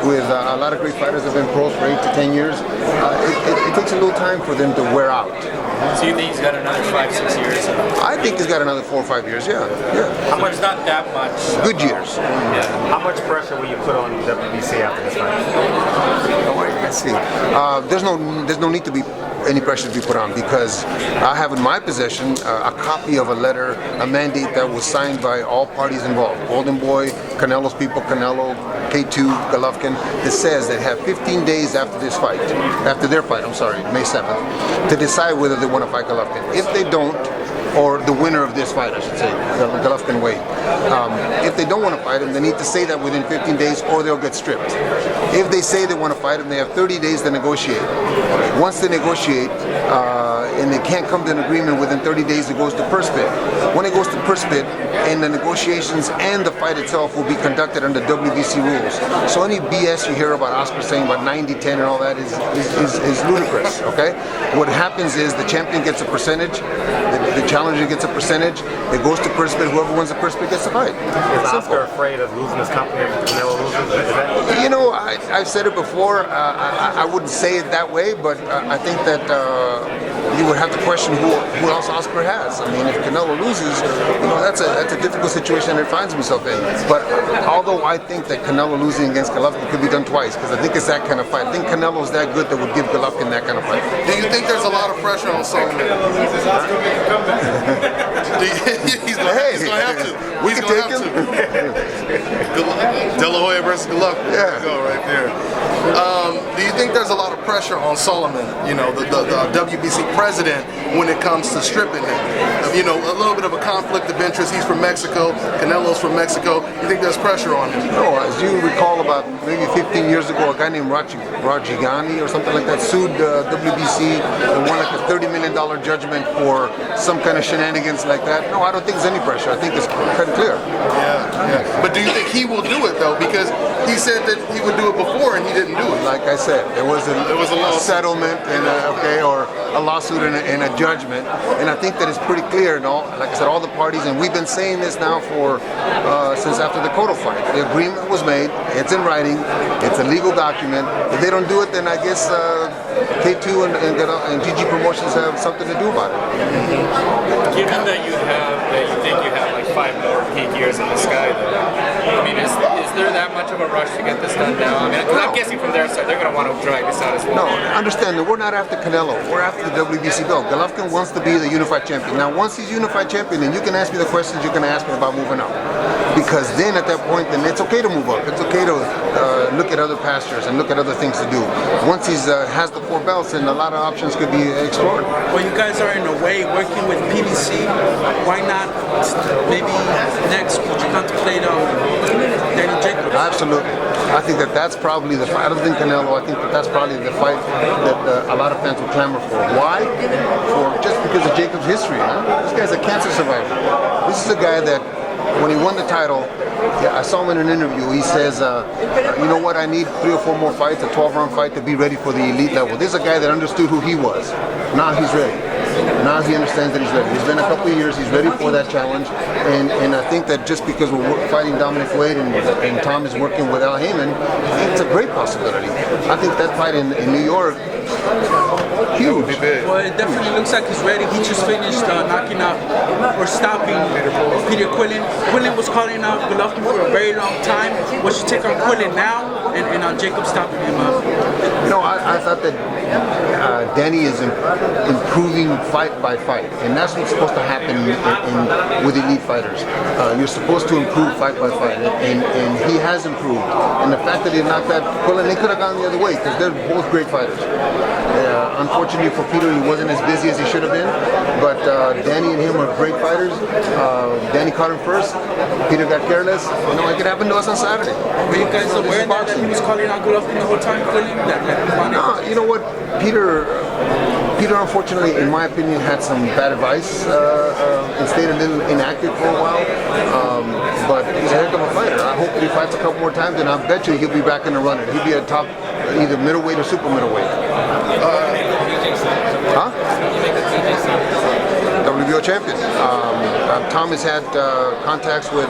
with a lot of great fighters that have been pros for 8 to 10 years. It takes a little time for them to wear out. So you think he's got another 5-6 years? I think he's got another 4 or 5 years. Yeah. How much? Not that much. Good years. Yeah. How much pressure will you put on WBC after this fight? Let's see. There's no need to be any pressure to be put on, because I have in my possession a copy of a letter, a mandate that was signed by all parties involved. Golden Boy, Canelo's people, Canelo, K2, Golovkin, that says they have 15 days after this fight, after their fight, May 7th, to decide whether they want to fight Golovkin. If they don't, or the winner of this fight, I should say, Golovkin Wade. If they don't want to fight him, they need to say that within 15 days or they'll get stripped. If they say they want to fight him, they have 30 days to negotiate. Once they negotiate, and they can't come to an agreement within 30 days, it goes to purse bid. When it goes to purse bid, and the negotiations and the fight itself will be conducted under WBC rules. So any BS you hear about Oscar saying about 90-10 and all that is ludicrous, okay? What happens is the champion gets a percentage, the challenger gets a percentage, it goes to purse bid, whoever wins the purse bid gets the fight. Is Oscar afraid of losing his company if Canelo loses? You know, I've said it before, I wouldn't say it that way, but I think that you would have to question who else Oscar has. I mean, if Canelo loses, you know, that's a difficult situation that he finds himself in. But although I think that Canelo losing against Golovkin could be done twice, because I think it's that kind of fight. I think Canelo's that good that would give Golovkin that kind of fight. Do you think there's a lot of pressure on Solomon? He's going to have to. He's going to have to. De La Hoya versus Golovkin. Yeah. There you go right there. Do you think there's a lot of pressure on Solomon, you know, the WBC president, when it comes to stripping him? You know, a little bit of a conflict of interest. He's from Mexico. Canelo's from Mexico. You think there's pressure on him? No, as you recall, about maybe 15 years ago, a guy named Rajigani or something like that sued WBC and won like a $30 million judgment for some kind of shenanigans like that. No, I don't think there's any pressure. I think it's cut and clear. Yeah. But do you think he will do it, though? Because he said that he would do it before and he didn't do it. Like I said, there was a settlement and or a lawsuit and a judgment, and I think that it's pretty clear. And all, like I said, all the parties, and we've been saying this now for since after the Cotto fight. The agreement was made. It's in writing. It's a legal document. If they don't do it, then I guess K2 and GG Promotions have something to do about it. Given that you think you have like 5 more peak years in the sky, though, I mean, is there that much of a rush to get this done now? I mean, because I'm guessing from their side they're going to want to drag this out as well. No, understand that we're not after Canelo. We're after the WBC belt. Golovkin wants to be the unified champion. Now, once he's unified champion, then you can ask me the questions you're going to ask me about moving up. Because then at that point, then it's okay to move up. It's okay to look at other pastures and look at other things to do. Once he's has the 4 belts, then a lot of options could be explored. Well, you guys are in a way working with PBC. Why not maybe next would you contemplate Danny Jacobs? Absolutely. I think that's probably the fight. Other than Canelo, I think that's probably the fight that a lot of fans will clamor for. Why? Just because of Jacobs' history. Huh? This guy's a cancer survivor. This is a guy that, when he won the title, I saw him in an interview. He says, you know what, I need 3 or 4 more fights, a 12-round fight to be ready for the elite level. This is a guy that understood who he was. Now he's ready. Now he understands that he's ready. It's been a couple of years. He's ready for that challenge. And I think that just because we're fighting Dominic Wade and Tom is working with Haymon, it's a great possibility. I think that fight in New York, huge. Well, it definitely looks like he's ready. He just finished knocking out or stopping Peter Quillin. Quillin was calling out Golovkin for a very long time. What's your take on Quillin now and on Jacob stopping him up? You know, I thought that Danny is improving fight by fight, and that's what's supposed to happen with elite fighters. You're supposed to improve fight by fight, and he has improved. And the fact that he knocked that Quillin, they could have gone the other way because they're both great fighters. Unfortunately for Peter, he wasn't as busy as he should have been, but Danny and him are great fighters. Danny caught him first. Peter got careless. You know, it could happen to us on Saturday. Were you guys aware that he was calling out Golovkin the whole time? No, you know what, Peter, unfortunately, in my opinion, had some bad advice and stayed a little inactive for a while. But he's a heck of a fighter. I hope that he fights a couple more times, and I bet you he'll be back in the running. He'll be a top, either middleweight or super middleweight. WBO champion. Tom has had contacts with